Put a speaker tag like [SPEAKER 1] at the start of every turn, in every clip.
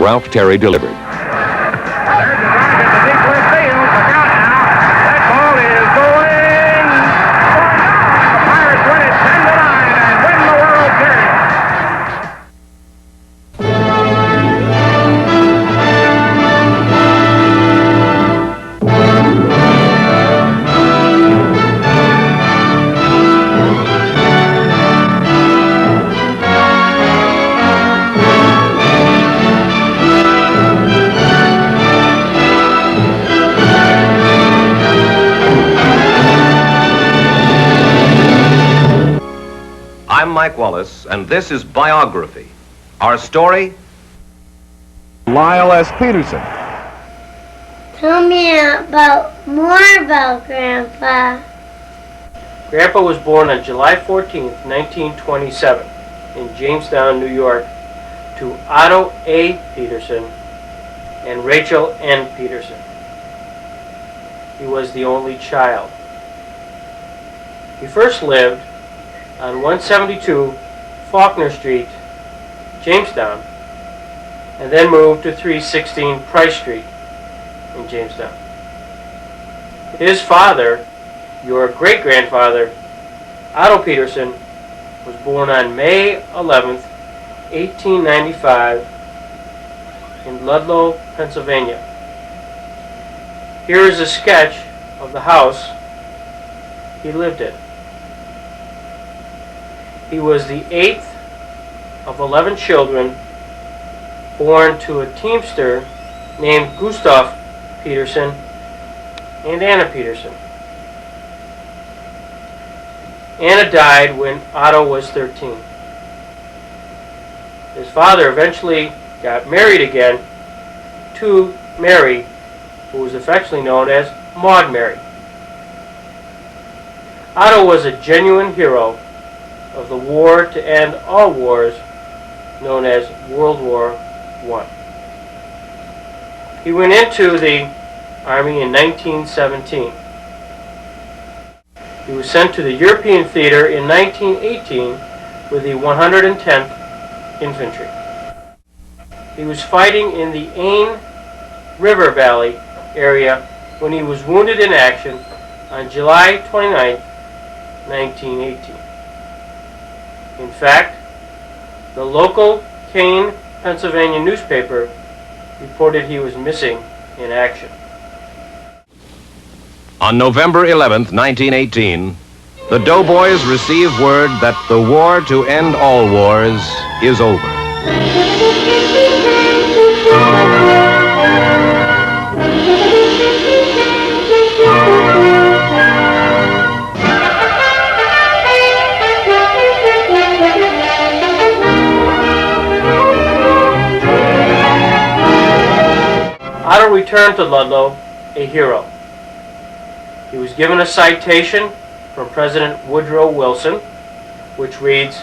[SPEAKER 1] Ralph Terry delivered.
[SPEAKER 2] I'm Mike Wallace, and this is Biography. Our story?
[SPEAKER 3] Lyle S. Peterson.
[SPEAKER 4] Tell me more about Grandpa.
[SPEAKER 5] Grandpa was born on July 14th, 1927, in Jamestown, New York, to Otto A. Peterson and Rachel N. Peterson. He was the only child. He first lived on 172 Faulkner Street, Jamestown, and then moved to 316 Price Street in Jamestown. His father, your great-grandfather, Otto Peterson, was born on May 11th, 1895 in Ludlow, Pennsylvania. Here is a sketch of the house he lived in. He was the 8th of 11 children born to a teamster named Gustav Peterson and Anna Peterson. Anna died when Otto was 13. His father eventually got married again to Mary, who was affectionately known as Maud Mary. Otto was a genuine hero of the war to end all wars, known as World War I. He went into the Army in 1917. He was sent to the European theater in 1918 with the 110th Infantry. He was fighting in the Ain River Valley area when he was wounded in action on July 29, 1918. In fact, the local Kane, Pennsylvania newspaper reported he was missing in action.
[SPEAKER 2] On November 11th, 1918, the Doughboys receive word that the war to end all wars is over.
[SPEAKER 5] Otto returned to Ludlow a hero. He was given a citation from President Woodrow Wilson, which reads,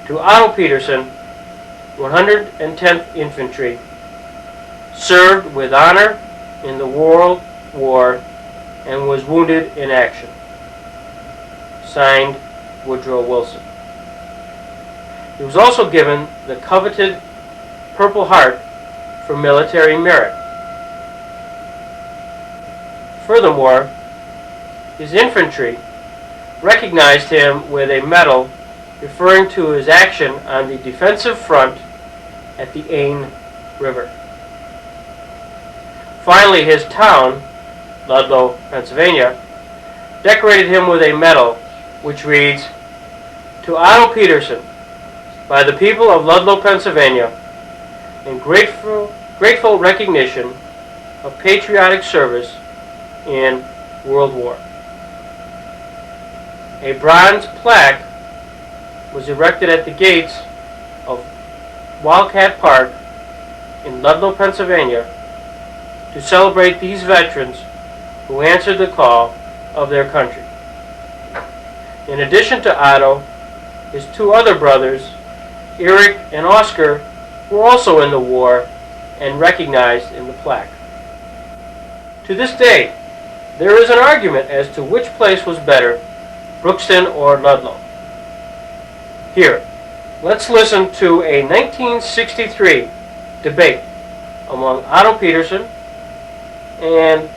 [SPEAKER 5] "To Otto Peterson, 110th Infantry, served with honor in the World War and was wounded in action." Signed, Woodrow Wilson. He was also given the coveted Purple Heart for military merit. Furthermore, his infantry recognized him with a medal referring to his action on the defensive front at the Ain River. Finally, his town, Ludlow, Pennsylvania, decorated him with a medal which reads, "To Otto Peterson, by the people of Ludlow, Pennsylvania, in grateful recognition of patriotic service in World War." A bronze plaque was erected at the gates of Wildcat Park in Ludlow, Pennsylvania, to celebrate these veterans who answered the call of their country. In addition to Otto, his two other brothers, Eric and Oscar, were also in the war and recognized in the plaque. To this day, there is an argument as to which place was better, Brookston or Ludlow. Here, let's listen to a 1963 debate among Otto Peterson and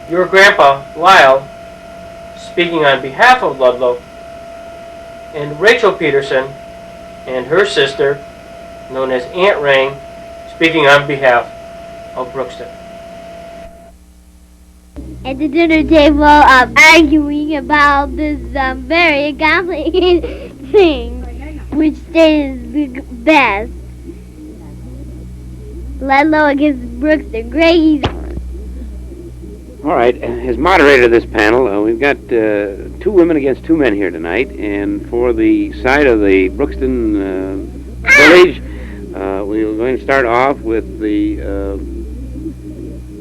[SPEAKER 5] your grandpa, Lyle, speaking on behalf of Ludlow, and Rachel Peterson and her sister, known as Aunt Rang, speaking on behalf of Brookston.
[SPEAKER 4] At the dinner table, arguing about this very complicated thing, which state is the best. Ludlow against Brookston. Great.
[SPEAKER 1] All right, as moderator of this panel, we've got 2 women against 2 men here tonight, and for the side of the Brookston village, we're going to start off with the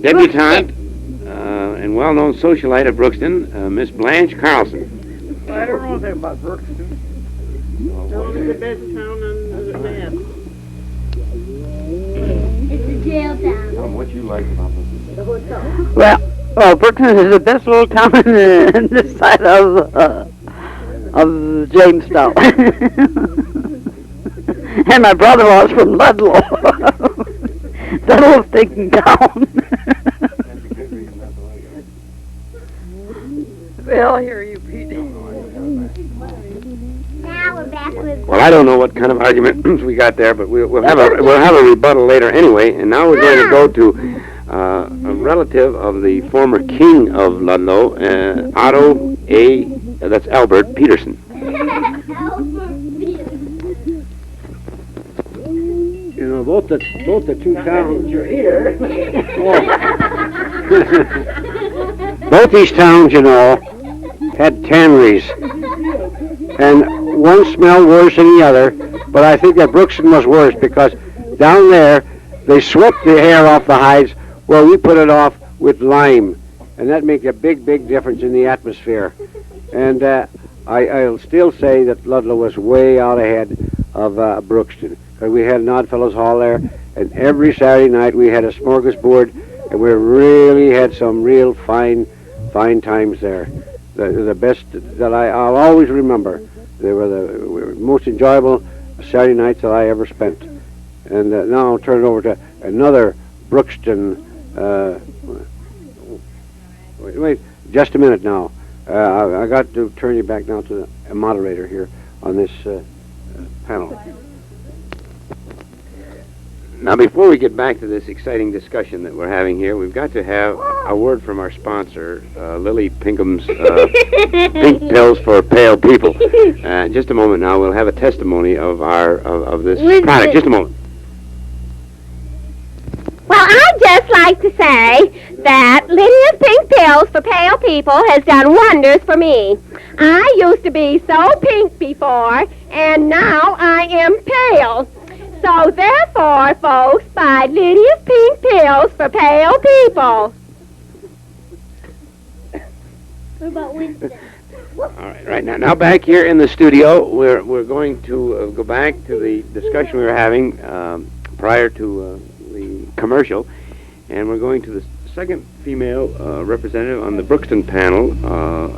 [SPEAKER 1] debutante and well-known socialite of Brookston, Miss Blanche Carlson.
[SPEAKER 6] I don't know anything about Brookston. It's the best town on the map.
[SPEAKER 4] It's a jail town.
[SPEAKER 1] Tell them what you like about this.
[SPEAKER 6] Well, Brookston is the best little town in this side of Jamestown. And my brother-in-law's from Ludlow. That little stinking town. Well, I hear you, Pete.
[SPEAKER 4] Now we're back with...
[SPEAKER 1] Well, I don't know what kind of argument we got there, but we'll have a rebuttal later anyway. And now we're going to go to a relative of the former king of Ludlow, Otto that's Albert Peterson. You know, both the 2 towns. You're here. Both these towns, you know, had tanneries, and one smelled worse than the other. But I think that Brookston was worse because down there they swept the hair off the hides. Well, we put it off with lime, and that makes a big, big difference in the atmosphere. And I'll still say that Ludlow was way out ahead of Brookston. We had an Oddfellows Hall there, and every Saturday night we had a smorgasbord, and we really had some real fine times there. The best that I'll always remember. They were the most enjoyable Saturday nights that I ever spent. And now I'll turn it over to another Brookston. Wait, just a minute now. I got to turn you back now to a moderator here on this panel. Now, before we get back to this exciting discussion that we're having here, we've got to have a word from our sponsor, Lily Pinkham's Pink Pills for Pale People. Just a moment now, we'll have a testimony of this product. Just a moment.
[SPEAKER 7] Well, I'd just like to say that Lydia's Pink Pills for Pale People has done wonders for me. I used to be so pink before, and now I am pale. So therefore, folks, buy Lydia's Pink Pills for Pale People.
[SPEAKER 4] What about Winston?
[SPEAKER 1] All right. Now back here in the studio, we're going to go back to the discussion we were having prior to the commercial, and we're going to the second female representative on the Brookston panel,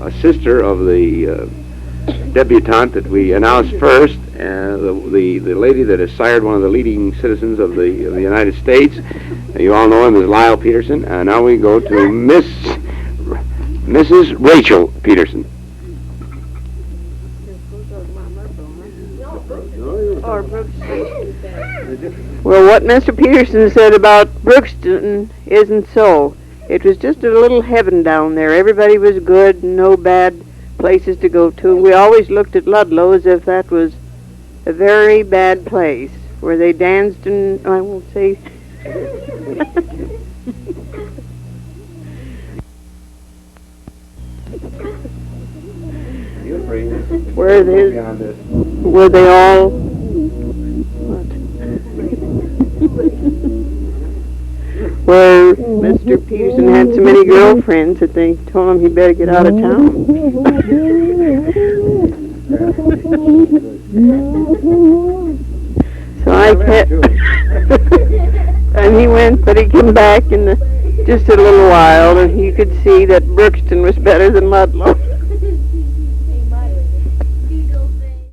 [SPEAKER 1] a sister of the debutante that we announced first, the lady that has sired one of the leading citizens of the United States. You all know him as Lyle Peterson. Now we go to Mrs. Rachel Peterson.
[SPEAKER 6] Or Brookston. Well, what Mr. Peterson said about Brookston isn't so. It was just a little heaven down there. Everybody was good, no bad places to go to. We always looked at Ludlow as if that was a very bad place where they danced and I won't say. Where they all. Where Mr. Peterson had so many girlfriends that they told him he better get out of town. So I kept, and he went, but he came back in just a little while, and he could see that Brookston was better than Ludlow.